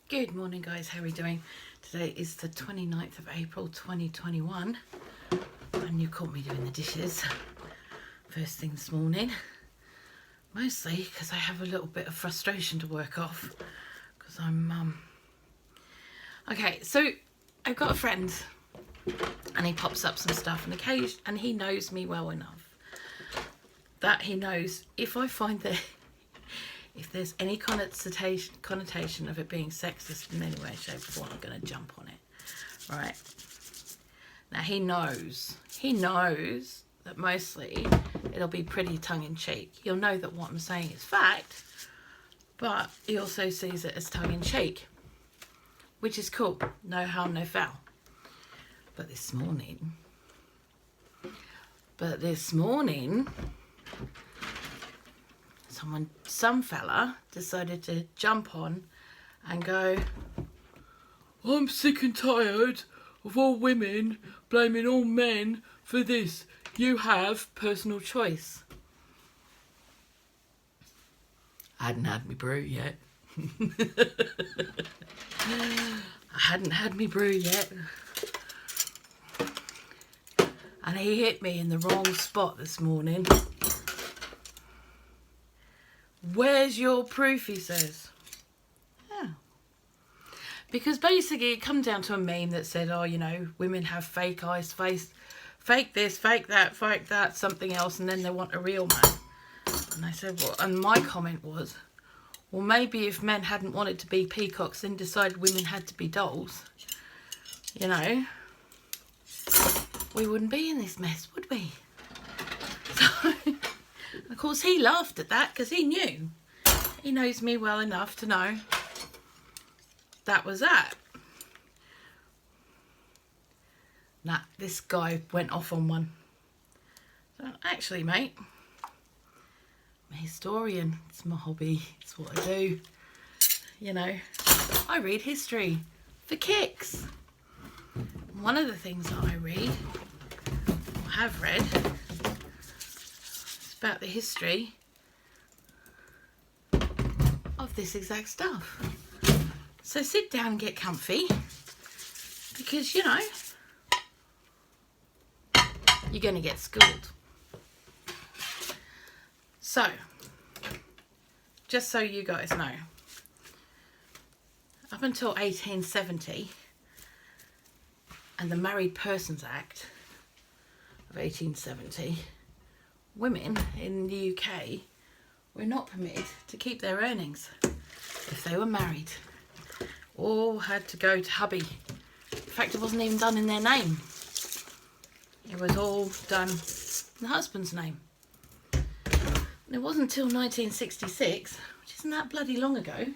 Good morning, guys. How are we doing? Today is the 29th of April 2021 and you caught me doing the dishes first thing this morning, mostly because I have a little bit of frustration to work off because I'm okay, so I've got a friend and he pops up some stuff and he knows me well enough that he knows if I find that if there's any connotation of it being sexist in any way, shape or form, I'm going to jump on it. Right. Now he knows that mostly it'll be pretty tongue-in-cheek. He'll know that what I'm saying is fact, but he also sees it as tongue-in-cheek, which is cool. No harm, no foul. But this morning, some fella decided to jump on and go, I'm sick and tired of all women blaming all men for this. You have personal choice. I hadn't had me brew yet. And he hit me in the wrong spot this morning. Where's your proof, he says. Yeah. Because basically it comes down to a meme that said, oh, you know, women have fake eyes, fake this, fake that, something else, and then they want a real man. And I said, well, and my comment was, well, maybe if men hadn't wanted to be peacocks and decided women had to be dolls, you know, we wouldn't be in this mess, would we? So, of course, he laughed at that because he knew. He knows me well enough to know that was that. Nah, this guy went off on one. So, actually, mate, I'm a historian. It's my hobby. It's what I do. You know, I read history for kicks. One of the things that I read, or have read, is about the history of this exact stuff. So sit down and get comfy, because, you know, you're going to get schooled. So, just so you guys know, up until 1870 and the Married Persons Act of 1870, women in the UK were not permitted to keep their earnings if they were married. All had to go to hubby. In fact, it wasn't even done in their name. It was all done in the husband's name. And it wasn't until 1966, which isn't that bloody long ago.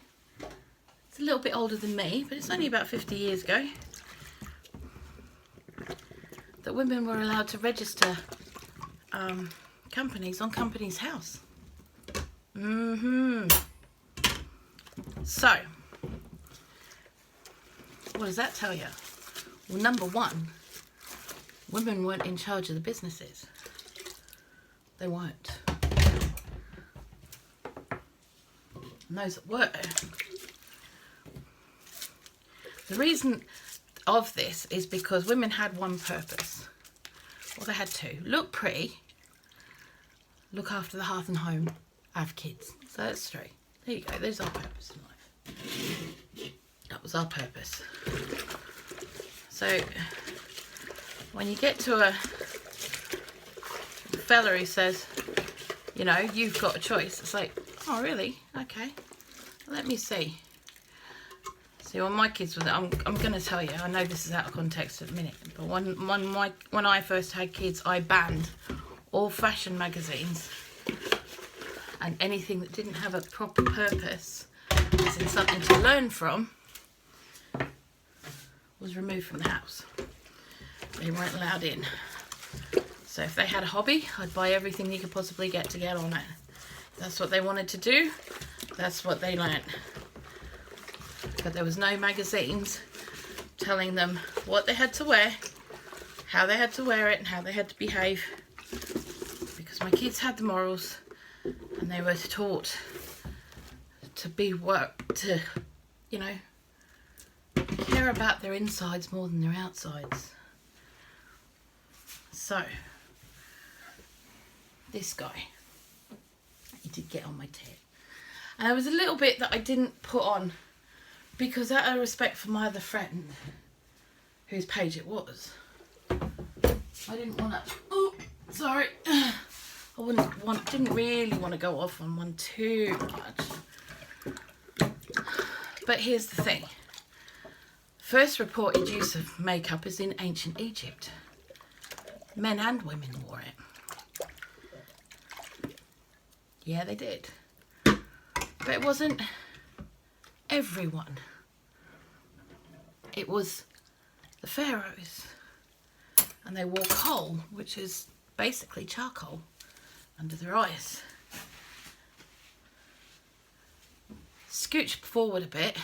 It's a little bit older than me, but it's only about 50 years ago, that women were allowed to register companies on Companies House. So, what does that tell you? Well, number one, women weren't in charge of the businesses. They weren't. And those that were. The reason of this is because women had one purpose. Well, they had two. Look pretty, look after the hearth and home, have kids. So that's three. There you go. There's our purpose in life. That was our purpose. So when you get to a fella who says, you know, you've got a choice, it's like, oh really? Okay, let me see. See, when my kids were there, I'm going to tell you, I know this is out of context in a minute, but when I first had kids, I banned all fashion magazines and anything that didn't have a proper purpose, as in something to learn from, was removed from the house. They weren't allowed in. So if they had a hobby, I'd buy everything you could possibly get to get on it. If that's what they wanted to do, that's what they learnt. But there was no magazines telling them what they had to wear, how they had to wear it, and how they had to behave. Because my kids had the morals, and they were taught to be you know, care about their insides more than their outsides. So, this guy, he did get on my tit. And there was a little bit that I didn't put on because out of respect for my other friend, whose page it was, I didn't want to, oh, sorry. Didn't really want to go off on one too much. But here's the thing. First reported use of makeup is in ancient Egypt. Men and women wore it. Yeah, they did. But it wasn't everyone. It was the pharaohs. And they wore kohl, which is basically charcoal, under their eyes. Scooch forward a bit.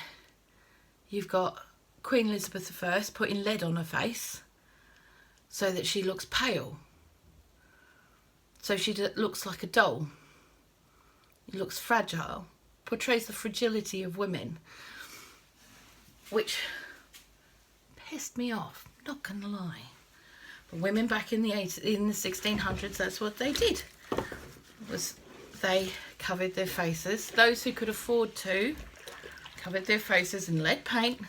You've got Queen Elizabeth I putting lead on her face so that she looks pale. So she looks like a doll. It looks fragile. Portrays the fragility of women, which pissed me off, not gonna lie. But women back in the 1600s, that's what they did. They covered their faces. Those who could afford to covered their faces in lead paint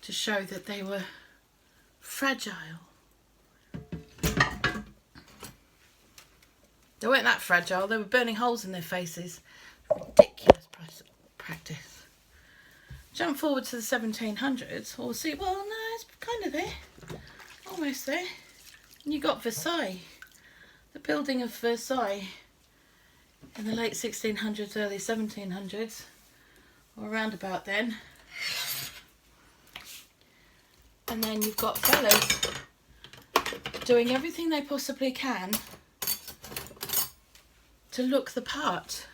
to show that they were fragile. They weren't that fragile, they were burning holes in their faces. Ridiculous practice. Jump forward to the 1700s, or see, well, no, it's kind of there. Almost there. And you got Versailles. The building of Versailles in the late 1600s, early 1700s, or around about then. And then you've got fellas doing everything they possibly can to look the part,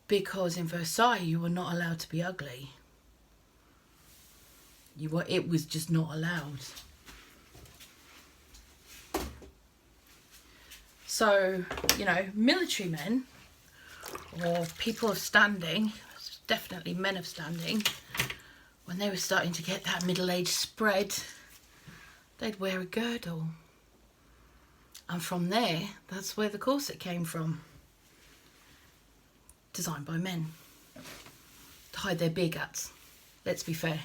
because in Versailles you were not allowed to be ugly. It was just not allowed. So, you know, military men or people of standing, definitely men of standing, when they were starting to get that middle-age spread, they'd wear a girdle. And from there, that's where the corset came from. Designed by men. To hide their beer guts. Let's be fair.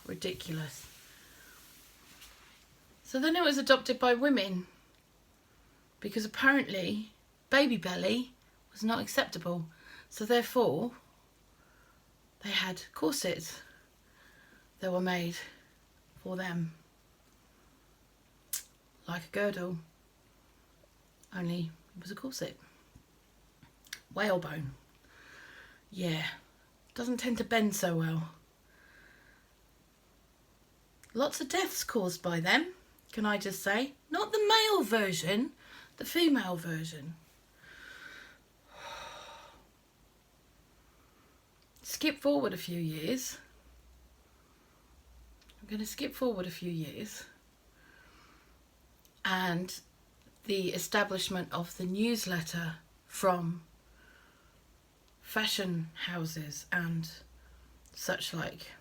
Ridiculous. So then it was adopted by women. Because apparently, baby belly was not acceptable. So therefore, they had corsets that were made for them, like a girdle, only it was a corset. Whalebone, yeah, doesn't tend to bend so well. Lots of deaths caused by them, can I just say? Not the male version, the female version. Skip forward a few years. I'm going to skip forward a few years, and the establishment of the newsletter from fashion houses and such like.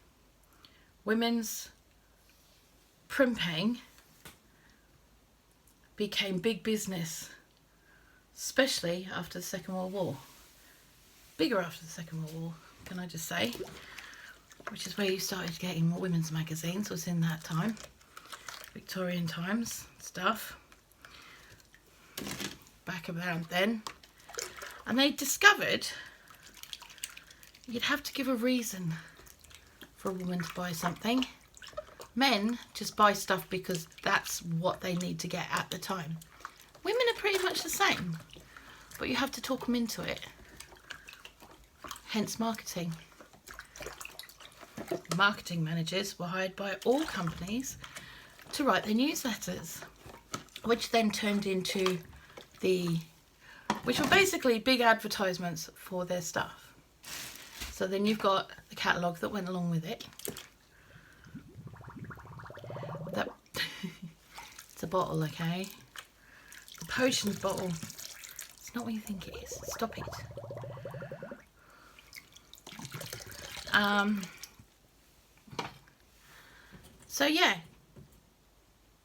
Women's primping became big business, especially after the Second World War. Bigger after the Second World War, can I just say? Which is where you started getting more women's magazines, was in that time. Victorian times stuff. Back around then. And they discovered you'd have to give a reason for a woman to buy something. Men just buy stuff because that's what they need to get at the time. Women are pretty much the same, but you have to talk them into it. Hence marketing. Marketing managers were hired by all companies to write their newsletters, which then turned into which were basically big advertisements for their stuff. So then you've got the catalogue that went along with it. It's a bottle, okay? The potions bottle. It's not what you think it is. Stop it. So yeah.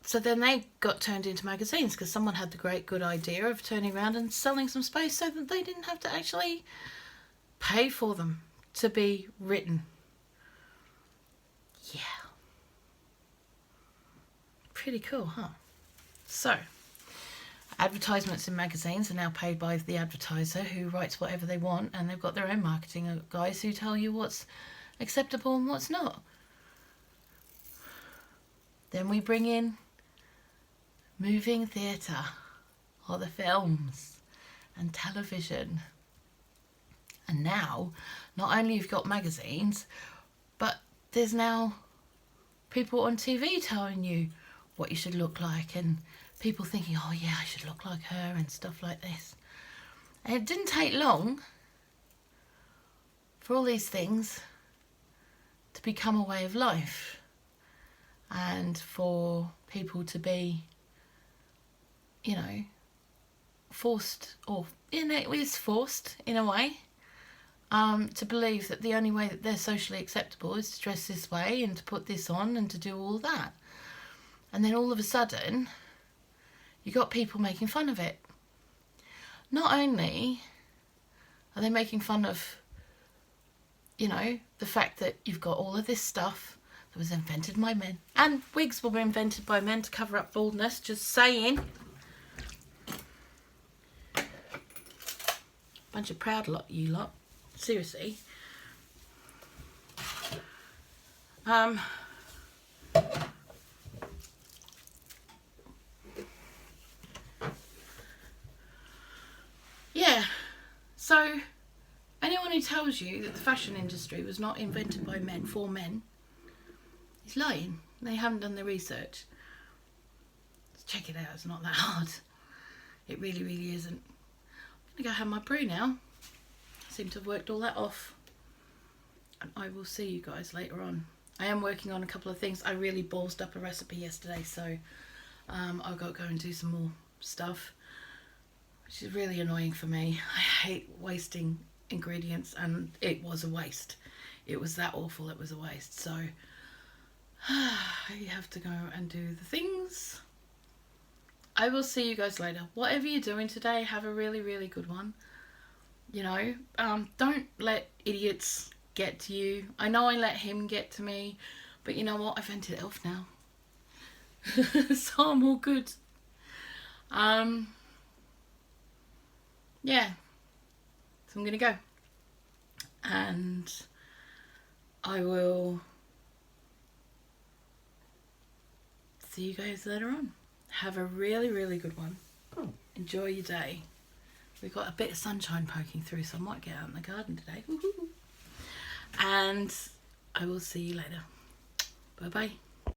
So then they got turned into magazines because someone had the great good idea of turning around and selling some space so that they didn't have to actually pay for them to be written. Yeah. Pretty cool, huh? So, advertisements in magazines are now paid by the advertiser who writes whatever they want, and they've got their own marketing guys who tell you what's acceptable and what's not. Then we bring in moving theatre, or the films and television. And now, not only you've got magazines, but there's now people on TV telling you what you should look like, and people thinking, oh yeah, I should look like her and stuff like this. And it didn't take long for all these things to become a way of life, and for people to be, you know, forced, or it is forced in a way, to believe that the only way that they're socially acceptable is to dress this way and to put this on and to do all that. And then all of a sudden, you got people making fun of it. Not only are they making fun of, you know, the fact that you've got all of this stuff that was invented by men. And wigs were invented by men to cover up baldness, just saying. Bunch of proud lot, you lot. Seriously. Yeah. So, anyone who tells you that the fashion industry was not invented by men for men is lying. They haven't done the research. Just check it out. It's not that hard. It really, really isn't. I'm going to go have my brew now. I seem to have worked all that off. And I will see you guys later on. I am working on a couple of things. I really ballsed up a recipe yesterday, so I've got to go and do some more stuff, which is really annoying for me. I hate wasting ingredients, and it was a waste. It was that awful, it was a waste. So you have to go and do the things. I will see you guys later. Whatever you're doing today, have a really, really good one. You know, don't let idiots get to you. I know I let him get to me, but you know what? I vented it off now. So I'm all good. Yeah. So I'm going to go. And I will see you guys later on. Have a really, really good one. Enjoy your day. We've got a bit of sunshine poking through, so I might get out in the garden today. Woo-hoo. And I will see you later. Bye-bye.